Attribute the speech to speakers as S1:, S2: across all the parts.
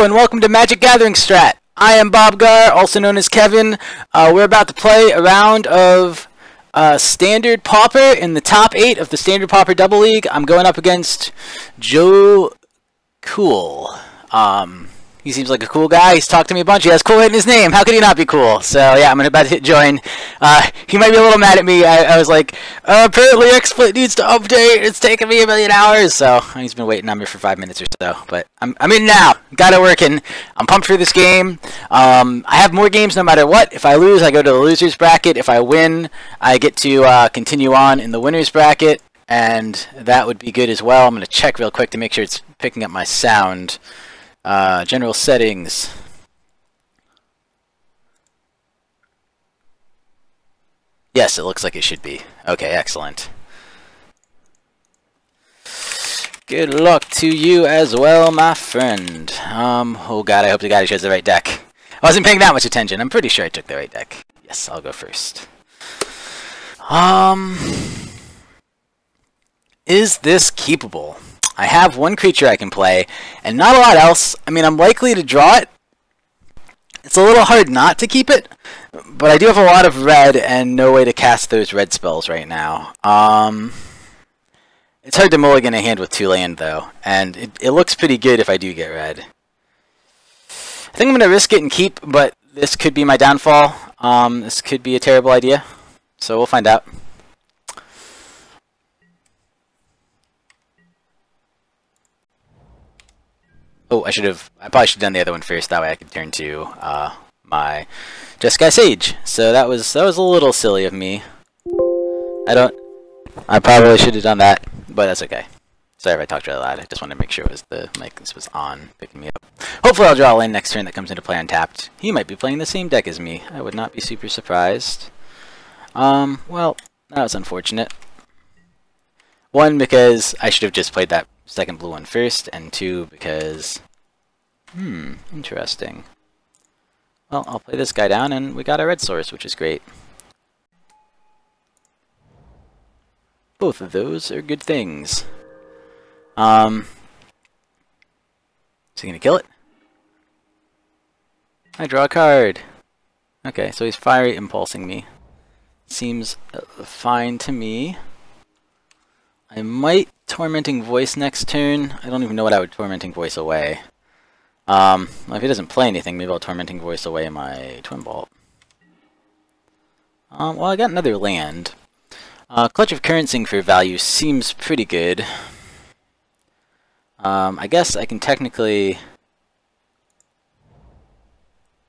S1: and welcome to Magic Gathering Strat. I am Bobgar, also known as Kevin. We're about to play a round of Standard Pauper in the top 8 of the Standard Pauper Double League. I'm going up against joekewwl. He seems like a cool guy. He's talked to me a bunch. He has cool in his name. How could he not be cool? So yeah, I'm about to hit join. He might be a little mad at me. I was like, apparently XSplit needs to update. It's taken me a million hours. So he's been waiting on me for 5 minutes or so. But I'm in now. Got it working. I'm pumped for this game. I have more games no matter what. If I lose, I go to the loser's bracket. If I win, I get to continue on in the winner's bracket. And that would be good as well. I'm going to check real quick to make sure it's picking up my sound. General settings. Yes, it looks like it should be. Okay, excellent. Good luck to you as well, my friend. Oh god, I hope to god he chose the right deck. I wasn't paying that much attention. I'm pretty sure I took the right deck. Yes, I'll go first. Is this keepable? I have one creature I can play, and not a lot else. I mean, I'm likely to draw it. It's a little hard not to keep it, but I do have a lot of red and no way to cast those red spells right now. It's hard to mulligan a hand with 2 land, though, and it looks pretty good if I do get red. I think I'm going to risk it and keep, but this could be my downfall. This could be a terrible idea, so we'll find out. Oh, I probably should have done the other one first. That way I could turn to my Jeskai Sage. So that was a little silly of me. I probably should have done that, but that's okay. Sorry if I talked really loud. I just wanted to make sure it was the mic was on, picking me up. Hopefully I'll draw a land next turn that comes into play untapped. He might be playing the same deck as me. I would not be super surprised. Well, that was unfortunate. 1, because I should have just played that second blue one first, and 2, because interesting. Well, I'll play this guy down, and we got a red source, which is great. Both of those are good things. Is he gonna kill it? I draw a card. Okay, so he's fiery impulsing me. Seems fine to me. I might Tormenting Voice next turn. I don't even know what I would Tormenting Voice away. Well, if he doesn't play anything, maybe I'll Tormenting Voice away my Twin Bolt. Well, I got another land. Clutch of Currency for value seems pretty good. I guess I can technically...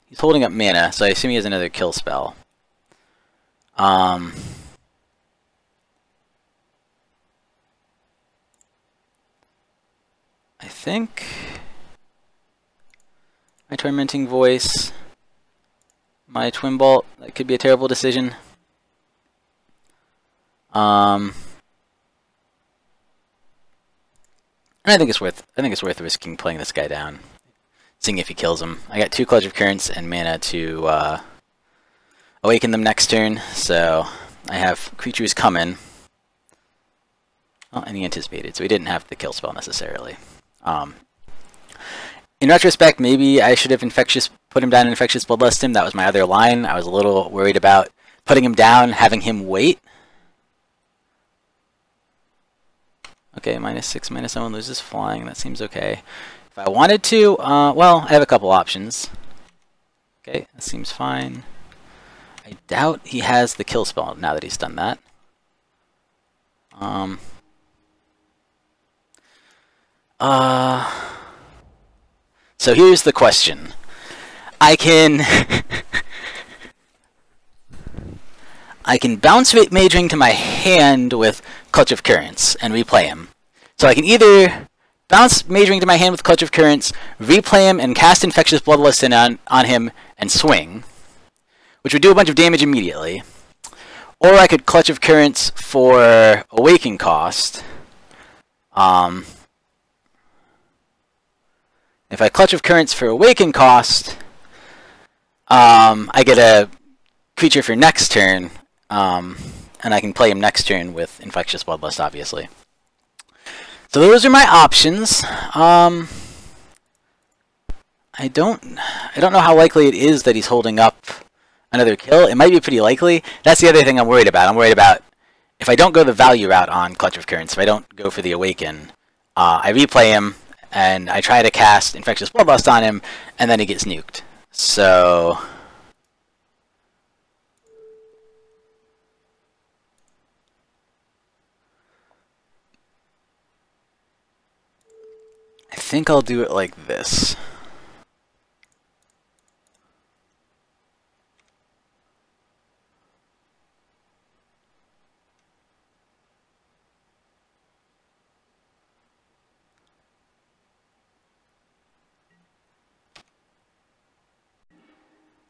S1: He's holding up mana, so I assume he has another kill spell. I think my Tormenting Voice, my Twin Bolt, that could be a terrible decision. And I think it's worth risking playing this guy down, seeing if he kills him. I got 2 Clutch of Currents and mana to awaken them next turn, so I have creatures coming. Well, and he anticipated, so he didn't have the kill spell necessarily. In retrospect, maybe I should have put him down and Infectious Bloodlust him. That was my other line. I was a little worried about putting him down, having him wait. Okay, -6, -1 loses flying. That seems okay. If I wanted to, well, I have a couple options. Okay, that seems fine. I doubt he has the kill spell now that he's done that. So here's the question. I can bounce Mage Ring to my hand with Clutch of Currents and replay him. So I can either bounce Mage Ring to my hand with Clutch of Currents, replay him, and cast Infectious Bloodlust on him and swing, which would do a bunch of damage immediately. Or I could Clutch of Currents for Awaken cost. If I Clutch of Currents for Awaken cost, I get a creature for next turn, and I can play him next turn with Infectious Bloodlust, obviously. So those are my options. I I don't know how likely it is that he's holding up another kill. It might be pretty likely. That's the other thing I'm worried about. I'm worried about if I don't go the value route on Clutch of Currents, if I don't go for the Awaken, I replay him, and I try to cast Infectious Bloodlust on him, and then he gets nuked. So I think I'll do it like this.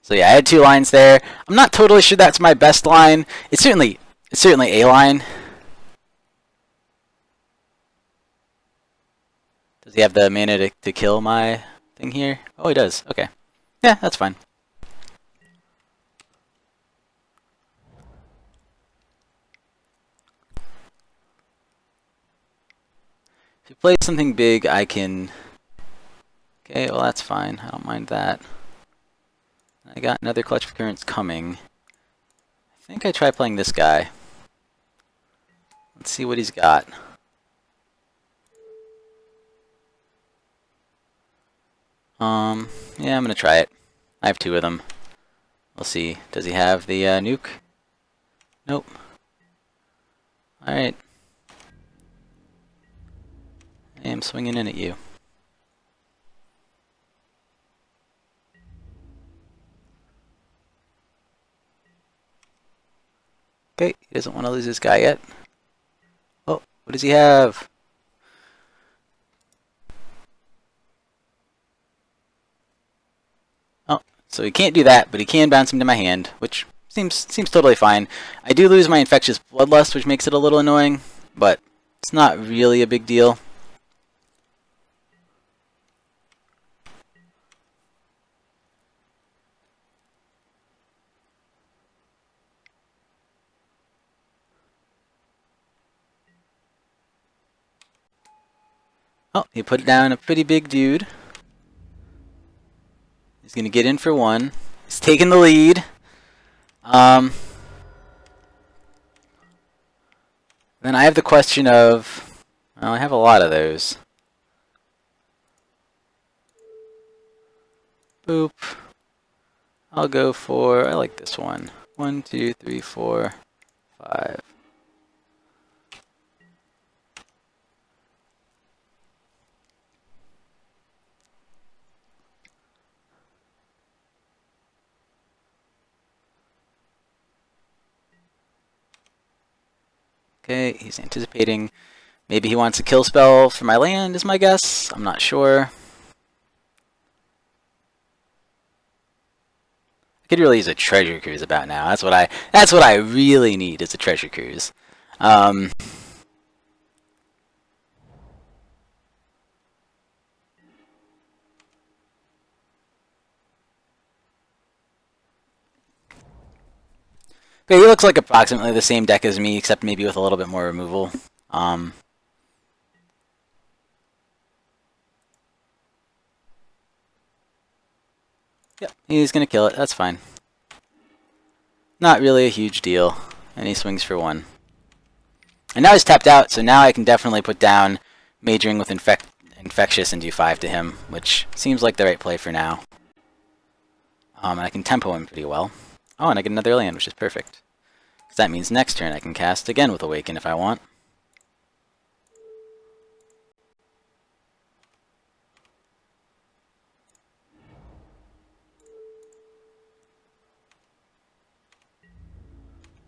S1: So yeah, I had 2 lines there. I'm not totally sure that's my best line. It's certainly a line. Does he have the mana to kill my thing here? Oh, he does. Okay. Yeah, that's fine. If he plays something big, I can... Okay, well that's fine. I don't mind that. I got another Clutch of Currents coming. I think I try playing this guy. Let's see what he's got. Yeah, I'm gonna try it. I have 2 of them. We'll see. Does he have the nuke? Nope. Alright. I am swinging in at you. Okay, he doesn't want to lose this guy yet. Oh, what does he have? Oh, so he can't do that, but he can bounce him to my hand, which seems totally fine. I do lose my Infectious Bloodlust, which makes it a little annoying, but it's not really a big deal. Oh, he put down a pretty big dude. He's going to get in for 1. He's taking the lead. Then I have the question of... Well, I have a lot of those. Boop. I'll go for... I like this one. 1, 2, 3, 4, 5. Okay, he's anticipating. Maybe he wants a kill spell for my land, is my guess. I'm not sure. I could really use a treasure cruise about now. That's what I really need is a treasure cruise. But he looks like approximately the same deck as me, except maybe with a little bit more removal. Yep, he's going to kill it. That's fine. Not really a huge deal. And he swings for 1. And now he's tapped out, so now I can definitely put down Majoring with Infectious and do 5 to him, which seems like the right play for now. And I can tempo him pretty well. Oh, and I get another land, which is perfect. Because that means next turn I can cast again with Awaken if I want.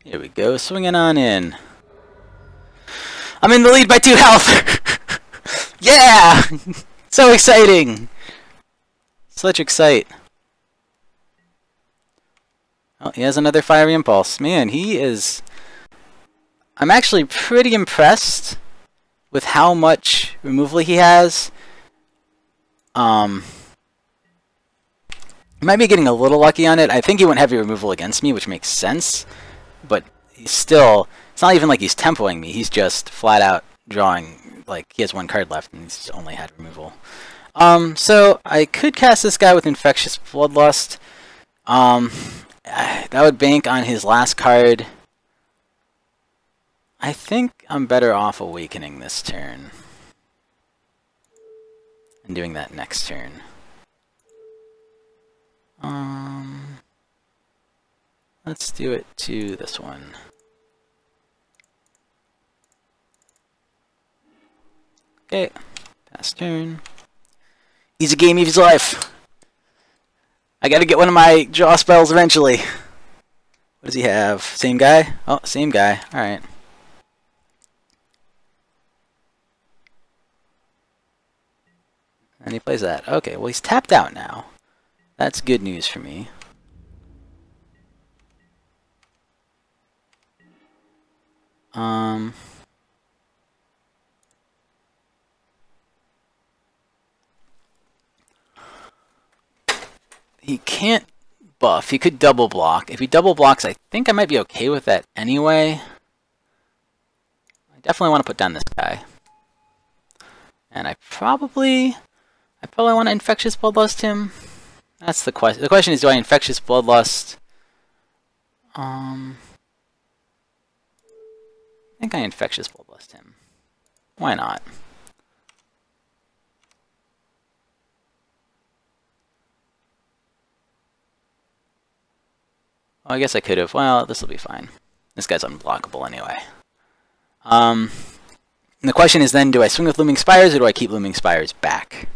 S1: Here we go, swinging on in. I'm in the lead by 2 health! Yeah! So exciting! Such excite. Oh, he has another Fiery Impulse. Man, he is... I'm actually pretty impressed with how much removal he has. He might be getting a little lucky on it. I think he went heavy removal against me, which makes sense. But he's still... It's not even like he's tempoing me. He's just flat out drawing... Like, he has 1 card left, and he's only had removal. So I could cast this guy with Infectious Bloodlust. That would bank on his last card. I think I'm better off Awakening this turn. And doing that next turn. Let's do it to this one. Okay, pass turn. Easy game, easy life. I gotta get one of my draw spells eventually. What does he have? Same guy? Oh, same guy. Alright. And he plays that. Okay, well he's tapped out now. That's good news for me. He can't buff. He could double block. If he double blocks, I think I might be okay with that anyway. I definitely want to put down this guy. And I probably want to Infectious Bloodlust him. That's the question. The question is, do I Infectious Bloodlust? I think I Infectious Bloodlust him. Why not? Oh, I guess I could have. Well, this will be fine. This guy's unblockable anyway. And the question is then, do I swing with Looming Spires or do I keep Looming Spires back?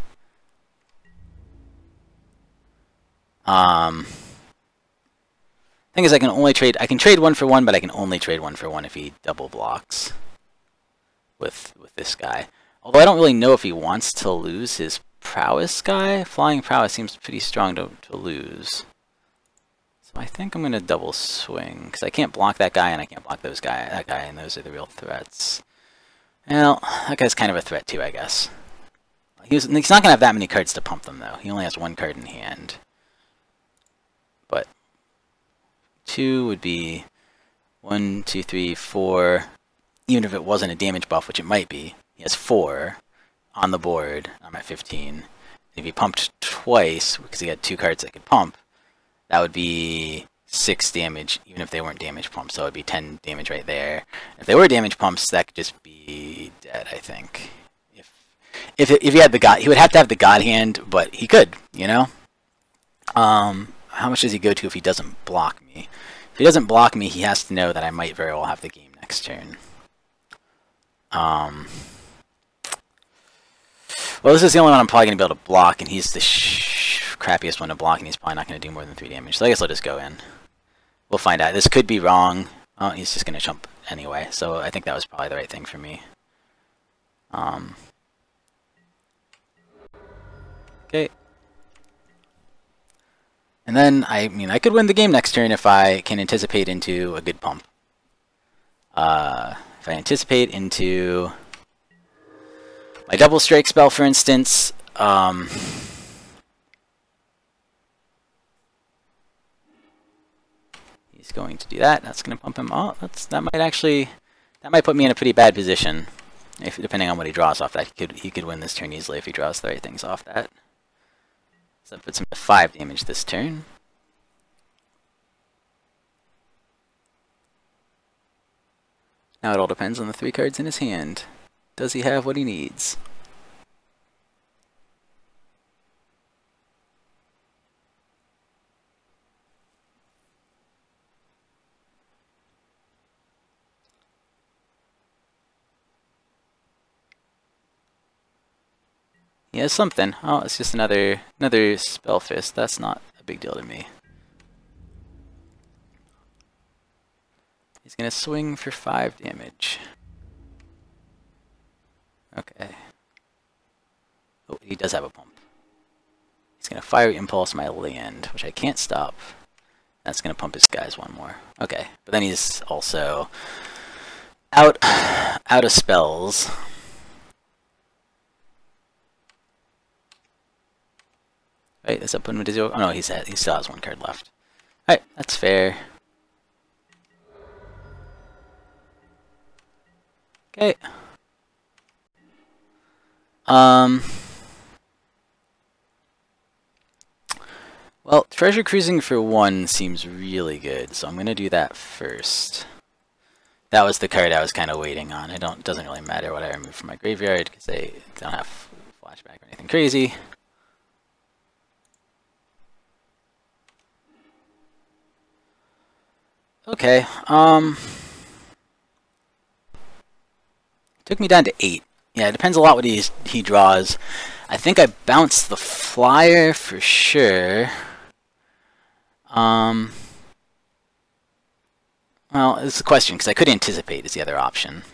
S1: Thing is, I can trade 1 for 1, but I can only trade 1 for 1 if he double blocks with this guy. Although I don't really know if he wants to lose his Prowess guy. Flying Prowess seems pretty strong to lose. So I think I'm going to double swing, because I can't block that guy and I can't block that guy, and those are the real threats. Well, that guy's kind of a threat too, I guess. He's not going to have that many cards to pump them, though. He only has 1 card in hand. But 2 would be 1, 2, 3, 4. Even if it wasn't a damage buff, which it might be, he has 4 on the board. I'm at 15. And if he pumped twice, because he had 2 cards that could pump, that would be 6 damage, even if they weren't damage pumps. So it would be 10 damage right there. If they were damage pumps, that could just be dead, I think. If he had the God, he would have to have the God hand, but he could, you know? How much does he go to if he doesn't block me? If he doesn't block me, he has to know that I might very well have the game next turn. Well, this is the only one I'm probably going to be able to block, and he's the crappiest one to block, and he's probably not going to do more than 3 damage. So I guess I'll just go in. We'll find out. This could be wrong. Oh, he's just going to jump anyway, so I think that was probably the right thing for me. Okay. And then, I mean, I could win the game next turn if I can anticipate into a good pump. If I anticipate into my double strike spell, for instance, he's going to do that. That's going to pump him. Oh, that might put me in a pretty bad position, depending on what he draws off that. He could win this turn easily if he draws the right things off that. So that puts him to 5 damage this turn. Now it all depends on the 3 cards in his hand. Does he have what he needs? He has something. Oh, it's just another spell fist. That's not a big deal to me. He's gonna swing for 5 damage. Okay. Oh, he does have a pump. He's gonna fire Impulse my land, which I can't stop. That's gonna pump his guys 1 more. Okay, but then he's also out of spells. Wait, does that put him to 0? Oh no, he still has 1 card left. Alright, that's fair. Okay. Well, treasure cruising for 1 seems really good, so I'm going to do that first. That was the card I was kind of waiting on. It doesn't really matter what I remove from my graveyard because they don't have flashback or anything crazy. Okay, took me down to 8. Yeah, it depends a lot what he draws. I think I bounced the flyer for sure. Well, it's a question, because I could anticipate is the other option.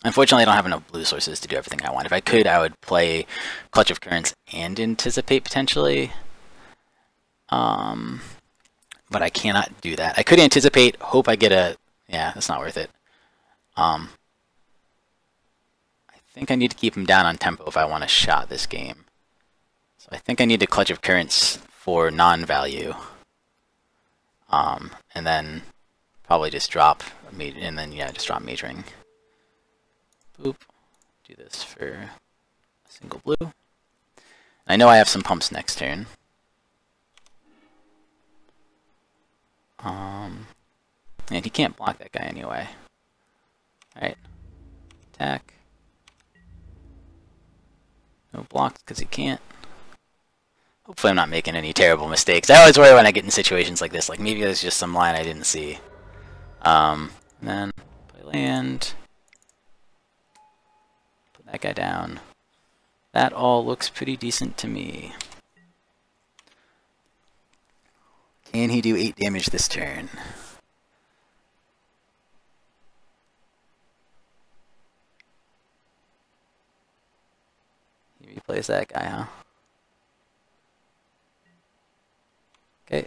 S1: Unfortunately, I don't have enough blue sources to do everything I want. If I could, I would play Clutch of Currents and anticipate potentially. But I cannot do that. I could anticipate, hope I get a... Yeah, that's not worth it. I think I need to keep him down on tempo if I want to shot this game. So I think I need to Clutch of Currents for non-value. And then probably just drop, and then yeah, just drop Majoring. Boop. Do this for a single blue. I know I have some pumps next turn. And he can't block that guy anyway. Alright. Attack. No blocks because he can't. Hopefully I'm not making any terrible mistakes. I always worry when I get in situations like this. Like maybe there's just some line I didn't see. And then play land. Put that guy down. That all looks pretty decent to me. Can he do 8 damage this turn? He replays that guy, huh? Okay.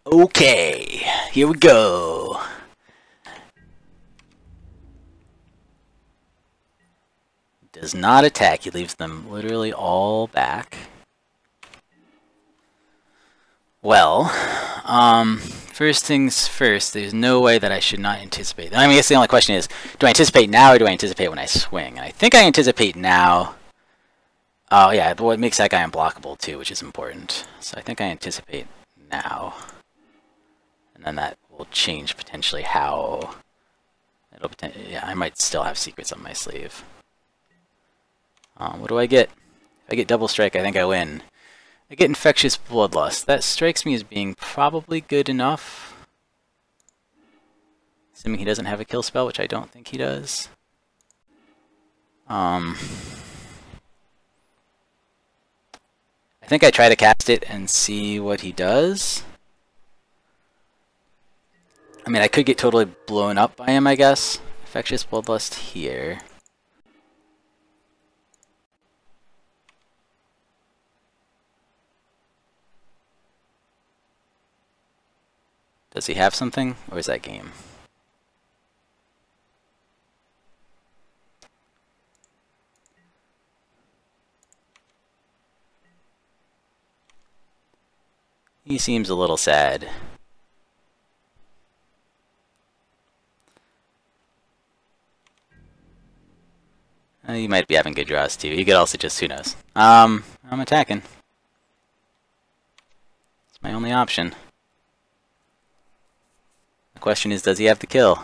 S1: Okay, here we go. Does not attack. He leaves them literally all back. Well, first things first, there's no way that I should not anticipate. I mean, I guess the only question is, do I anticipate now or do I anticipate when I swing? And I think I anticipate now. Oh, yeah, what makes that guy unblockable, too, which is important. So I think I anticipate now. And then that will change potentially how... It'll yeah, I might still have secrets on my sleeve. What do I get? If I get Double Strike, I think I win. I get Infectious Bloodlust. That strikes me as being probably good enough. Assuming he doesn't have a kill spell, which I don't think he does. I think I try to cast it and see what he does. I mean, I could get totally blown up by him, I guess. Infectious Bloodlust here. Does he have something, or is that game? He seems a little sad. You might be having good draws too. You could also just, who knows. I'm attacking. It's my only option. The question is, does he have the kill?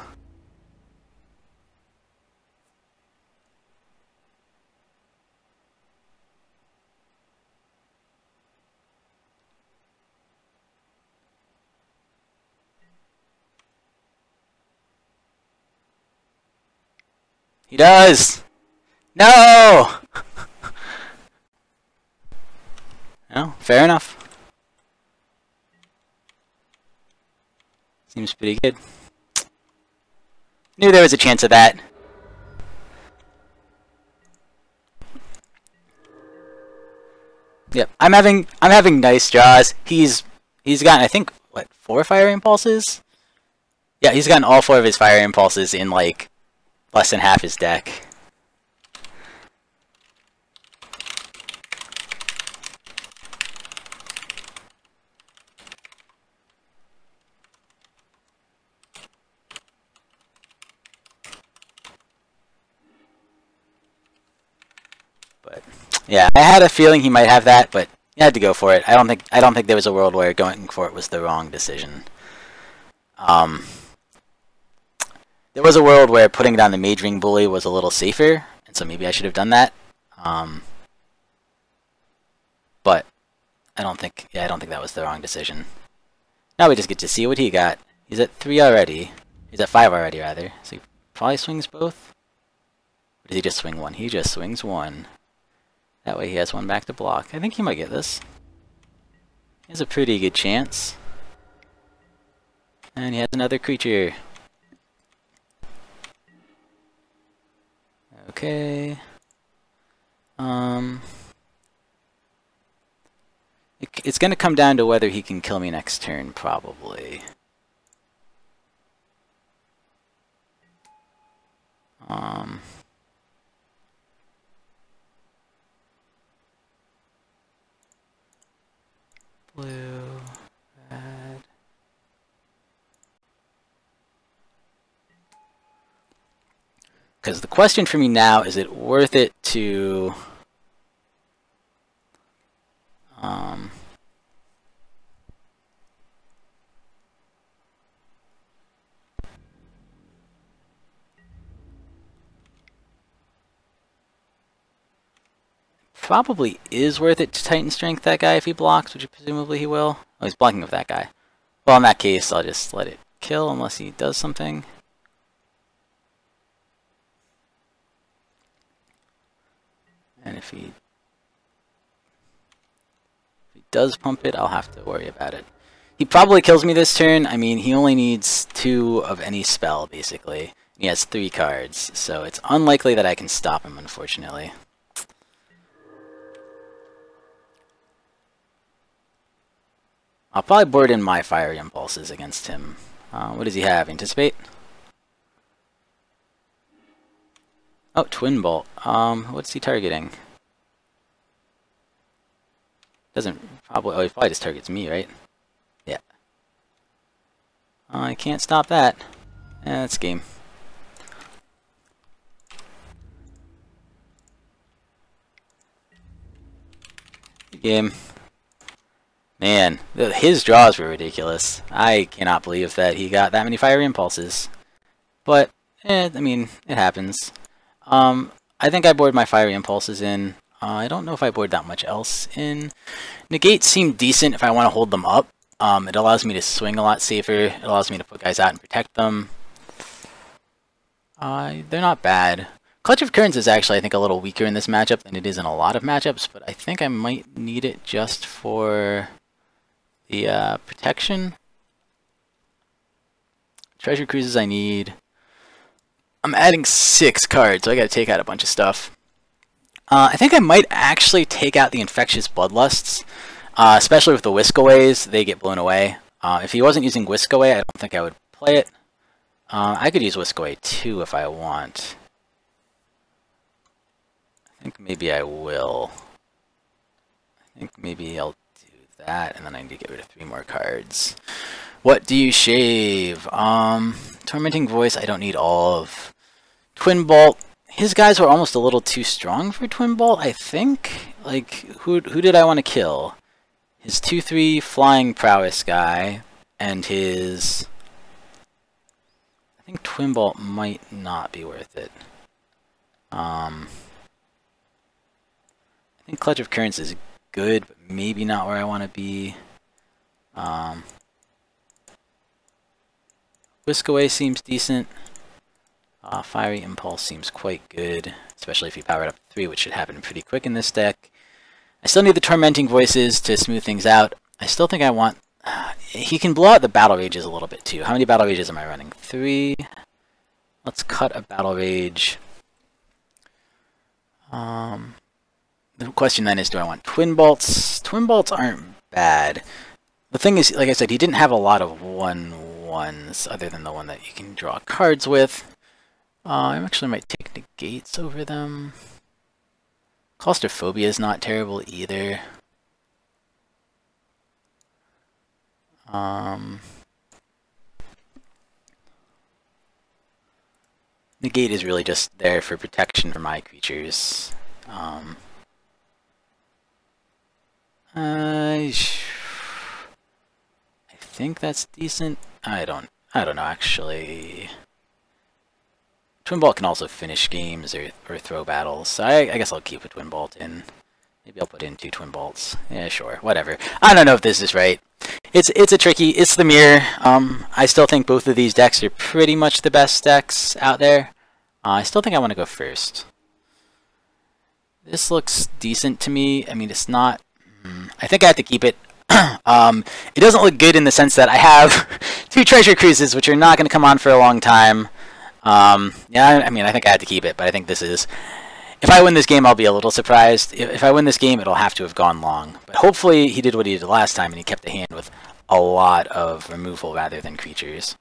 S1: He does! No! No, fair enough. Seems pretty good. Knew there was a chance of that. Yep, I'm having nice draws. He's gotten, I think, what, 4 fire impulses? Yeah, he's gotten all 4 of his fire impulses in like less than half his deck. Yeah, I had a feeling he might have that, but he had to go for it. I don't think there was a world where going for it was the wrong decision. There was a world where putting down the Mage Ring Bully was a little safer, and so maybe I should have done that. But I don't think that was the wrong decision. Now we just get to see what he got. He's at 3 already. He's at 5 already, rather. So he probably swings both. Or does he just swing one? He just swings one. That way he has one back to block. I think he might get this. He has a pretty good chance. And he has another creature. Okay. It's going to come down to whether he can kill me next turn, probably. Blue, red. Because the question for me now, is it worth it to probably is worth it to Titan Strength that guy if he blocks, which presumably he will. Oh, he's blocking with that guy. Well, in that case, I'll just let it kill unless he does something. And if he does pump it, I'll have to worry about it. He probably kills me this turn. I mean, he only needs 2 of any spell, basically. He has 3 cards, so it's unlikely that I can stop him, unfortunately. I'll probably board in my Fiery Impulses against him. What does he have? Anticipate? Oh, Twin Bolt. What's he targeting? Doesn't probably. Oh, he probably just targets me, right? Yeah. I can't stop that. That's game. Good game. Man, his draws were ridiculous. I cannot believe that he got that many Fiery Impulses. But, I mean, it happens. I think I board my Fiery Impulses in. I don't know if I board that much else in. Negates seem decent if I want to hold them up. It allows me to swing a lot safer. It allows me to put guys out and protect them. They're not bad. Clutch of Currents is actually, I think, a little weaker in this matchup than it is in a lot of matchups, but I think I might need it just for the protection. Treasure Cruises I need. I'm adding 6 cards, so I gotta take out a bunch of stuff. I think I might actually take out the Infectious Bloodlusts, especially with the Whiskaways. They get blown away. If he wasn't using Whiskaway, I don't think I would play it. I could use Whiskaway too if I want. I think maybe I will. I think maybe I'll do that, and then I need to get rid of 3 more cards. What do you shave? Tormenting Voice, I don't need all of. Twin Bolt, his guys were almost a little too strong for Twin Bolt, I think. Like, who did I want to kill? His 2/3 Flying Prowess guy, and his... I think Twin Bolt might not be worth it. I think Clutch of Currents is good, but maybe not where I want to be. Whiskaway seems decent. Fiery Impulse seems quite good, especially if you power it up to 3, which should happen pretty quick in this deck. I still need the Tormenting Voices to smooth things out. I still think I want... he can blow out the Battle Rages a little bit too. How many Battle Rages am I running? 3. Let's cut a Battle Rage. The question then is, do I want Twin Bolts? Twin Bolts aren't bad. The thing is, like I said, he didn't have a lot of 1/1s other than the one that you can draw cards with. I actually might take Negates over them. Claustrophobia is not terrible either. Negate is really just there for protection for my creatures. I think that's decent. I don't know actually. Twin Bolt can also finish games or throw battles, so I guess I'll keep a Twin Bolt in. Maybe I'll put in 2 Twin Bolts. Yeah, sure, whatever. I don't know if this is right. It's the mirror. I still think both of these decks are pretty much the best decks out there. I still think I want to go first. This looks decent to me. I mean, it's not... I think I have to keep it. It doesn't look good in the sense that I have 2 Treasure Cruises, which are not going to come on for a long time. Yeah, I mean, I think I have to keep it, but I think this is... If I win this game, I'll be a little surprised. If I win this game, it'll have to have gone long. But hopefully he did what he did last time, and he kept a hand with a lot of removal rather than creatures.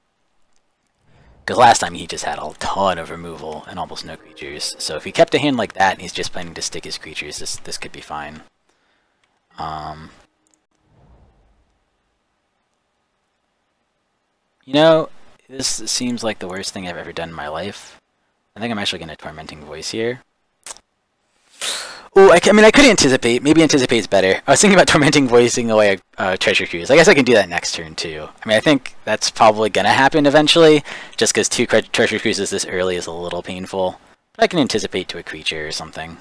S1: Because last time he just had a ton of removal and almost no creatures. So if he kept a hand like that, and he's just planning to stick his creatures, this could be fine. You know, this seems like the worst thing I've ever done in my life. I think I'm actually going to Tormenting Voice here. Oh, I mean, I could anticipate. Maybe anticipate's better. I was thinking about Tormenting Voicing away a Treasure Cruise. I guess I can do that next turn, too. I mean, I think that's probably going to happen eventually, just because 2 Treasure Cruises this early is a little painful. But I can anticipate to a creature or something.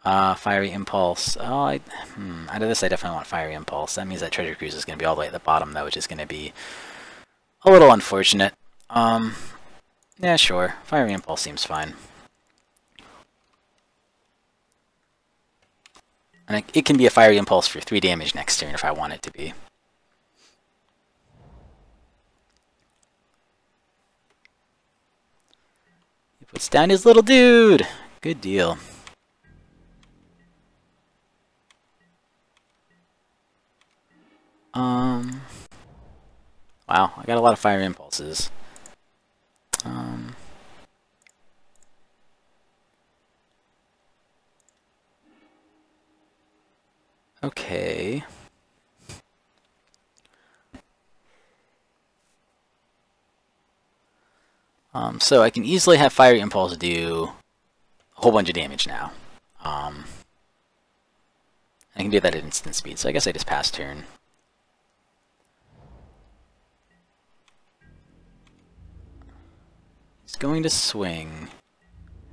S1: Fiery Impulse. Oh, out of this, I definitely want Fiery Impulse. That means that Treasure Cruise is going to be all the way at the bottom, though, which is going to be a little unfortunate. Yeah, sure. Fiery Impulse seems fine. And it can be a Fiery Impulse for 3 damage next turn if I want it to be. He puts down his little dude! Good deal. Wow, I got a lot of Fiery Impulses. Okay. So I can easily have Fiery Impulse do a whole bunch of damage now. I can do that at instant speed, so I guess I just pass turn. He's going to swing.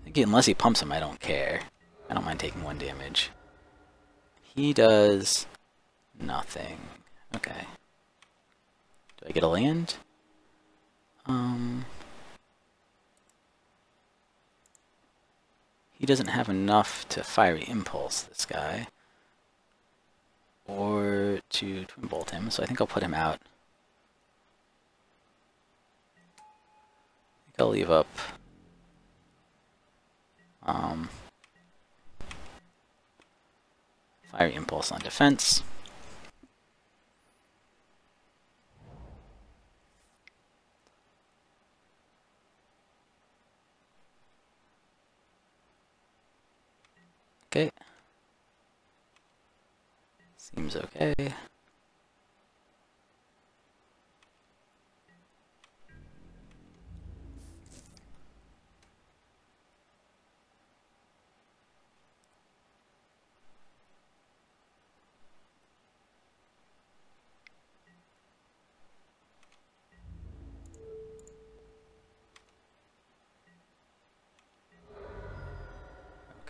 S1: I think unless he pumps him, I don't care. I don't mind taking 1 damage. He does nothing. Okay. Do I get a land? He doesn't have enough to Fiery Impulse this guy. Or to Twin Bolt him, so I think I'll put him out. I think I'll leave up Fiery Impulse on defense. Okay. Seems okay.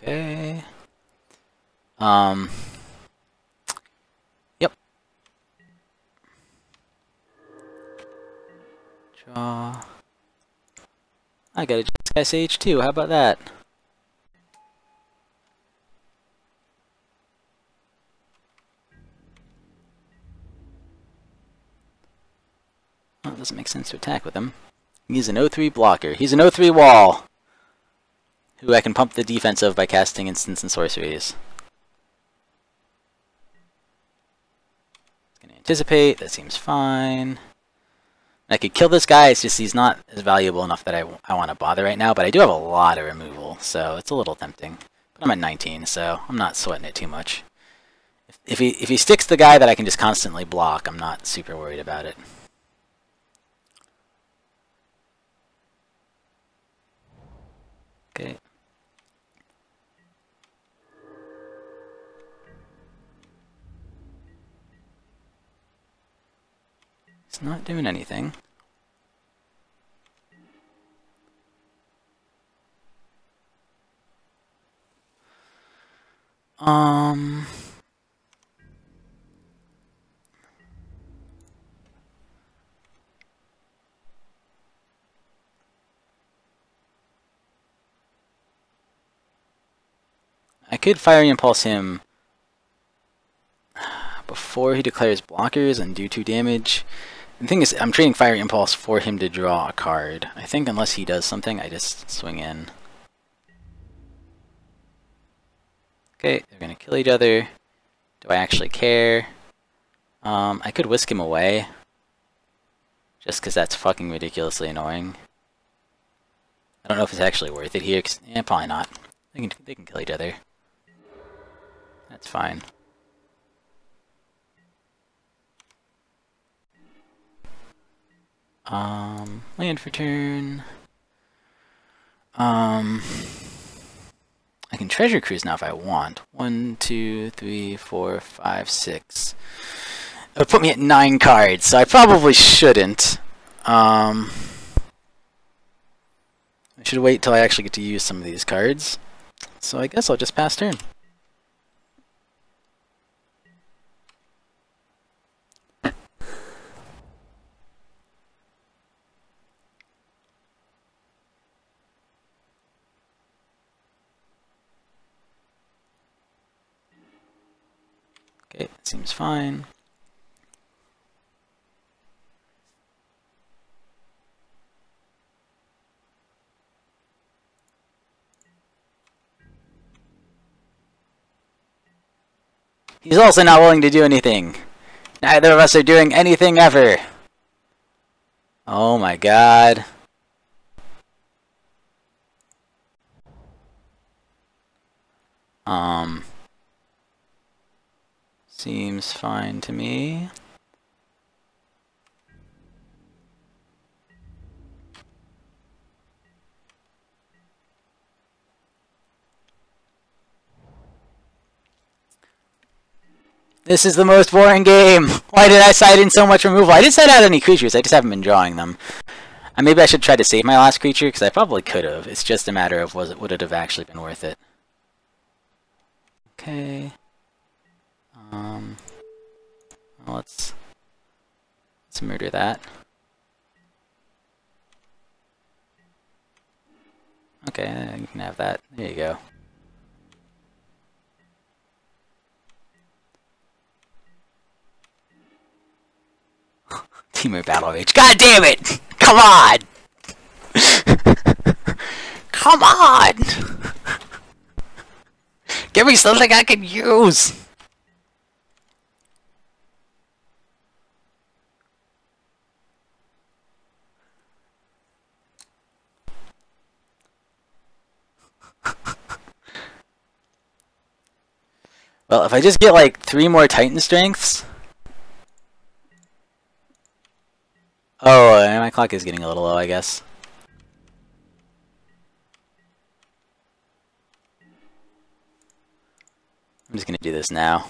S1: Okay. Yep. Draw. I got a Sky Sage too, how about that? Well, it doesn't make sense to attack with him. He's an 0-3 blocker. He's an 0-3 wall, who I can pump the defense of by casting instants and sorceries. Gonna anticipate, that seems fine. I could kill this guy, it's just he's not as valuable enough that I want to bother right now, but I do have a lot of removal, so it's a little tempting. But I'm at 19, so I'm not sweating it too much. If he sticks the guy that I can just constantly block, I'm not super worried about it. Okay. It's not doing anything. I could Fiery Impulse him before he declares blockers and do 2 damage. The thing is, I'm trading Fiery Impulse for him to draw a card. I think unless he does something, I just swing in. Okay, they're gonna kill each other. Do I actually care? I could whisk him away. Just because that's fucking ridiculously annoying. I don't know if it's actually worth it here. Probably not. They can kill each other. That's fine. Land for turn. I can Treasure Cruise now if I want. 1, 2, 3, 4, 5, 6. It would put me at 9 cards, so I probably shouldn't. I should wait till I actually get to use some of these cards. So I guess I'll just pass turn. Okay, seems fine. He's also not willing to do anything. Neither of us are doing anything ever. Oh my god. Seems fine to me. This is the most boring game. Why did I side in so much removal? I didn't side out any creatures, I just haven't been drawing them. Maybe I should try to save my last creature, because I probably could have. It's just a matter of would it have actually been worth it. Okay. Well, let's murder that. Okay, you can have that. There you go. Teamer Battle Rage. God damn it! Come on! Come on! Give me something I can use! Well, if I just get like 3 more Titan Strengths... Oh, my clock is getting a little low, I guess. I'm just gonna do this now.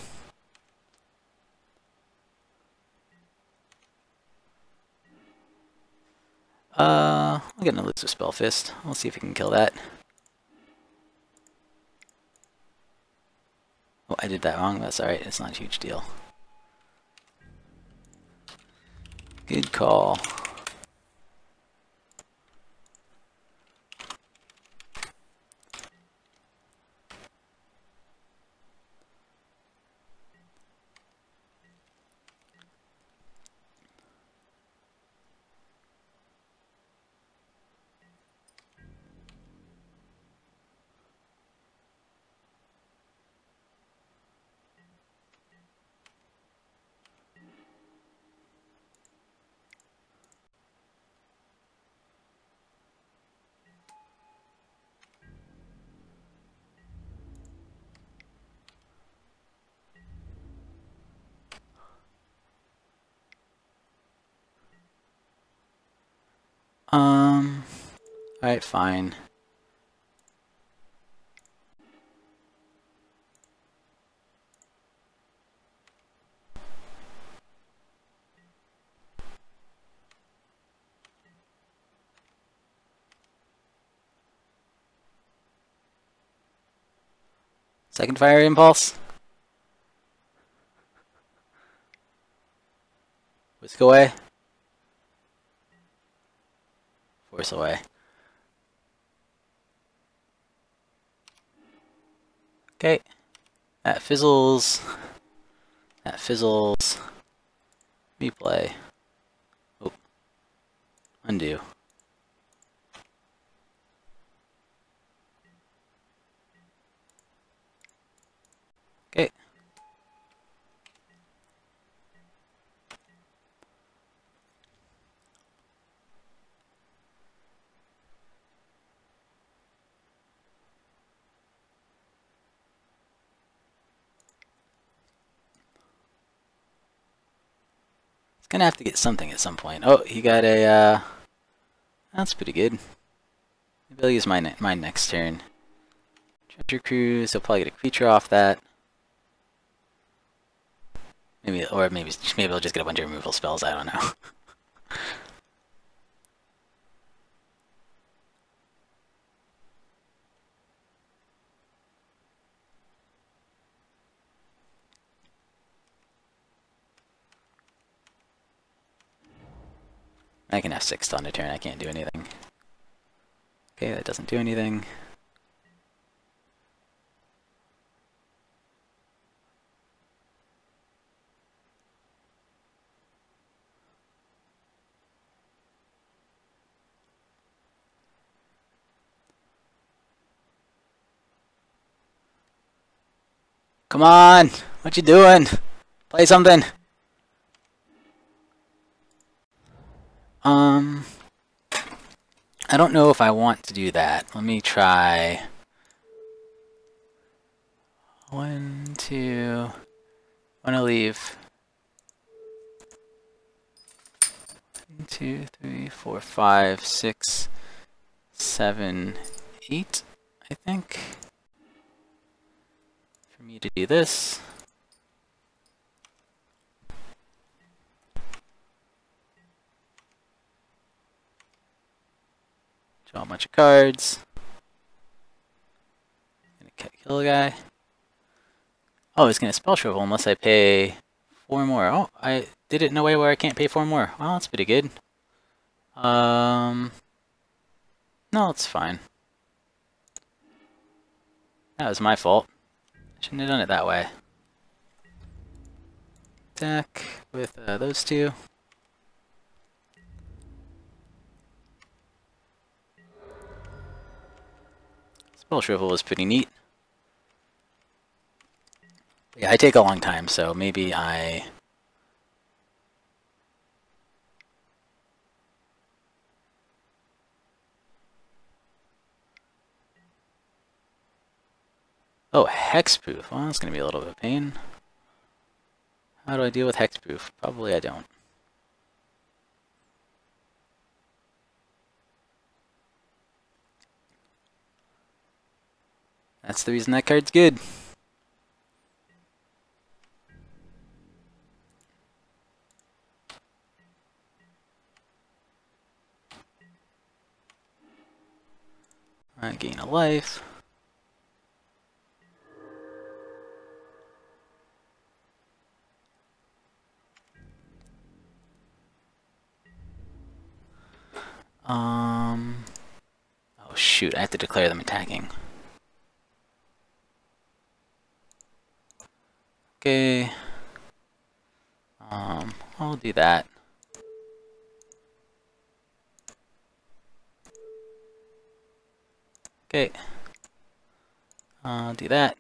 S1: I'll get an Elusive Spell Fist. We'll see if we can kill that. Oh, I did that wrong. That's alright. It's not a huge deal. Good call. Alright, fine. Second fire impulse. Whisk away. Force away. Okay. That fizzles. That fizzles. Replay. Oh. Undo. Okay. Gonna have to get something at some point. Oh, he got a, that's pretty good. Maybe I'll use mine next turn. Treasure Cruise, he'll probably get a creature off that. Maybe, or maybe he'll just get a bunch of removal spells, I don't know. I can have 6 on a turn, I can't do anything. Okay, that doesn't do anything. Come on! What you doing? Play something! I don't know if I want to do that. Let me try. 1, 2. I want to leave. 1, 2, 3, 4, 5, 6, 7, 8, I think. For me to do this. Draw a bunch of cards. Gonna kill a guy. Oh, it's gonna spell shrivel unless I pay 4 more. Oh, I did it in a way where I can't pay 4 more. Well, that's pretty good. No, it's fine. That was my fault. Shouldn't have done it that way. Attack with those two. Spell shrivel was pretty neat. Yeah, I take a long time, so maybe I... Oh, hexproof. Well, that's going to be a little bit of a pain. How do I deal with hexproof? Probably I don't. That's the reason that card's good. I gain a life. Oh shoot, I have to declare them attacking. Okay. I'll do that. Okay. I'll do that.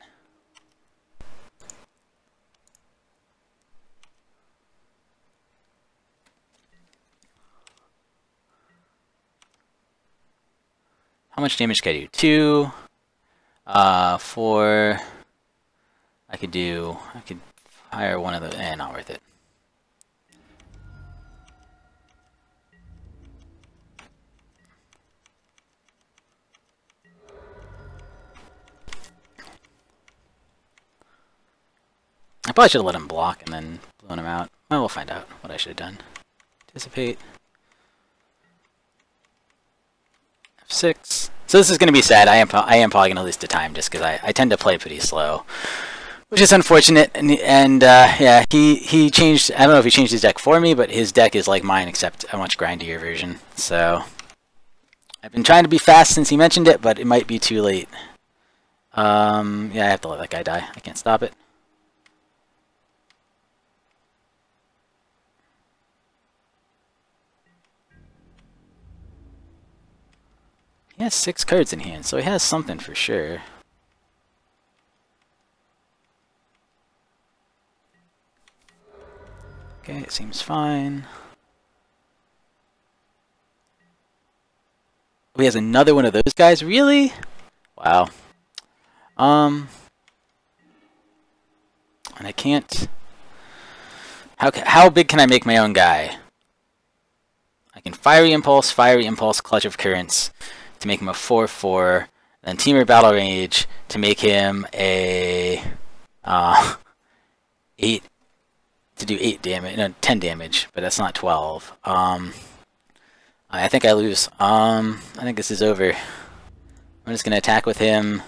S1: How much damage can I do? 2. 4. I could fire one of the, not worth it. I probably should have let him block and then blown him out. Well, we'll find out what I should have done. Anticipate. 6. So this is going to be sad. I am probably going to lose to time just because I tend to play pretty slow, which is unfortunate. And yeah, he changed. I don't know if he changed his deck for me, but his deck is like mine except a much grindier version. So I've been trying to be fast since he mentioned it, but it might be too late. Yeah, I have to let that guy die. I can't stop it. He has 6 cards in hand, so he has something for sure. Okay, it seems fine. Oh, he has another one of those guys? Really? Wow. And I can't... How big can I make my own guy? I can Fiery Impulse, Clutch of Currents to make him a 4/4, then Temur Battle Rage to make him a 8 to do 8 damage, no, 10 damage, but that's not 12. I think I lose. I think this is over. I'm just gonna attack with him.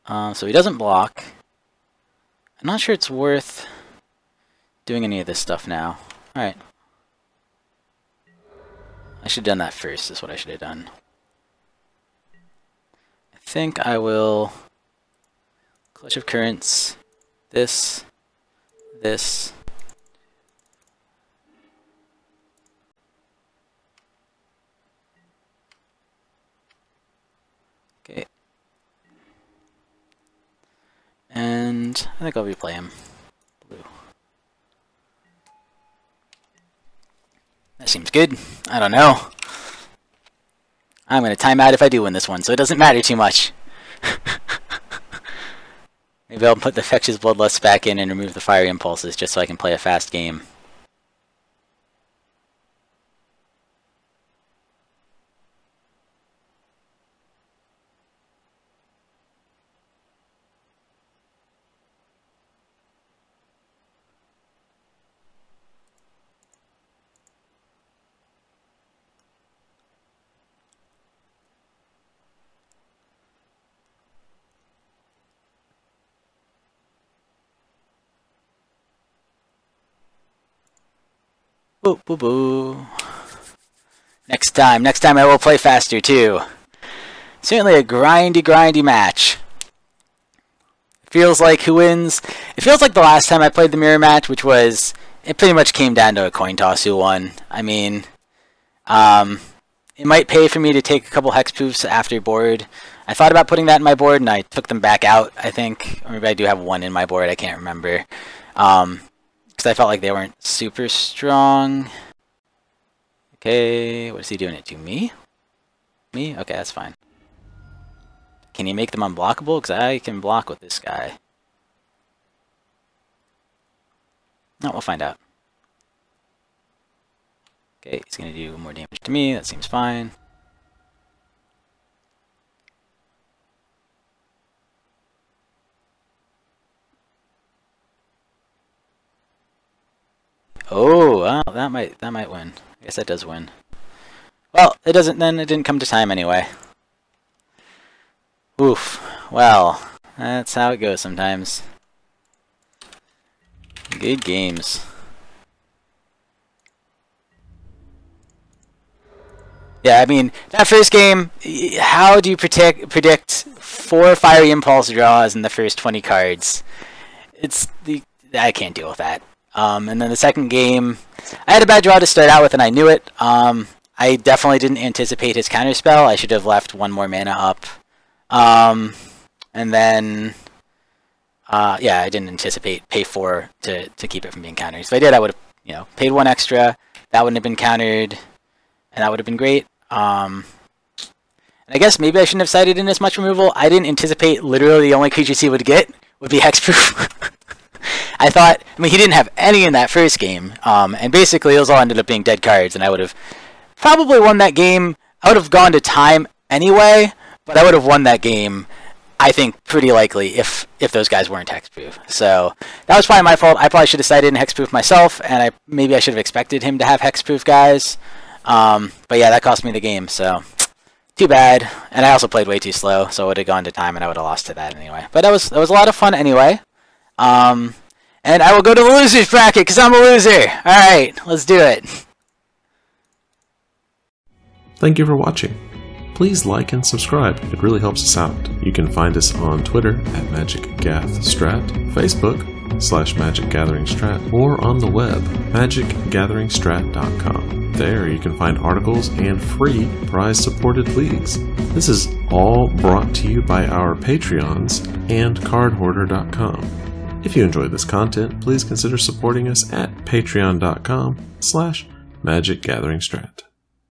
S1: So he doesn't block. I'm not sure it's worth doing any of this stuff now. Alright. I should have done that first, is what I should have done. I think I will Clutch of Currents, this. Okay. And I think I'll replay him. Blue. That seems good. I don't know. I'm going to time out if I do win this one, so it doesn't matter too much. Maybe I'll put the Fetches Bloodlust back in and remove the Fiery Impulses just so I can play a fast game. Boo, boo, boo. Next time I will play faster too. Certainly a grindy match. Feels like who wins? It feels like the last time I played the mirror match, which was, it pretty much came down to a coin toss who won. I mean, it might pay for me to take a couple hexproofs after board. I thought about putting that in my board and I took them back out, I think. Or maybe I do have one in my board, I can't remember. Because I felt like they weren't super strong. Okay, what is he doing it to? Me? Me? Okay, that's fine. Can you make them unblockable? Because I can block with this guy. No, we'll find out. Okay, he's going to do more damage to me. That seems fine. Oh, well, that might win. I guess that does win. Well, it doesn't. Then it didn't come to time anyway. Oof. Well, that's how it goes sometimes. Good games. Yeah, I mean, that first game, how do you predict 4 Fiery Impulse draws in the first 20 cards? I can't deal with that. And then the second game, I had a bad draw to start out with, and I knew it. I definitely didn't anticipate his counterspell. I should have left 1 more mana up. And then, yeah, I didn't anticipate pay 4 to keep it from being countered. If I did, I would have, paid 1 extra. That wouldn't have been countered, and that would have been great. And I guess maybe I shouldn't have cited in as much removal. I didn't anticipate literally the only creatures he would get would be hexproof. I thought, I mean, he didn't have any in that first game, and basically those all ended up being dead cards, and I would have probably won that game. I would have gone to time anyway, but I would have won that game I think pretty likely if those guys weren't hexproof. So that was probably my fault. I probably should have cited in hexproof myself, and maybe I should have expected him to have hexproof guys. But yeah, that cost me the game, so too bad. And I also played way too slow, so it would have gone to time and I would have lost to that anyway. But that was a lot of fun anyway. And I will go to the losers bracket because I'm a loser. Alright, let's do it.
S2: Thank you for watching. Please like and subscribe, it really helps us out. You can find us on Twitter at MagicGathStrat, Facebook /MagicGatheringStrat, or on the web, magicgatheringstrat.com. There you can find articles and free prize-supported leagues. This is all brought to you by our Patreons and cardhoarder.com. If you enjoyed this content, please consider supporting us at patreon.com/MagicGatheringStrat.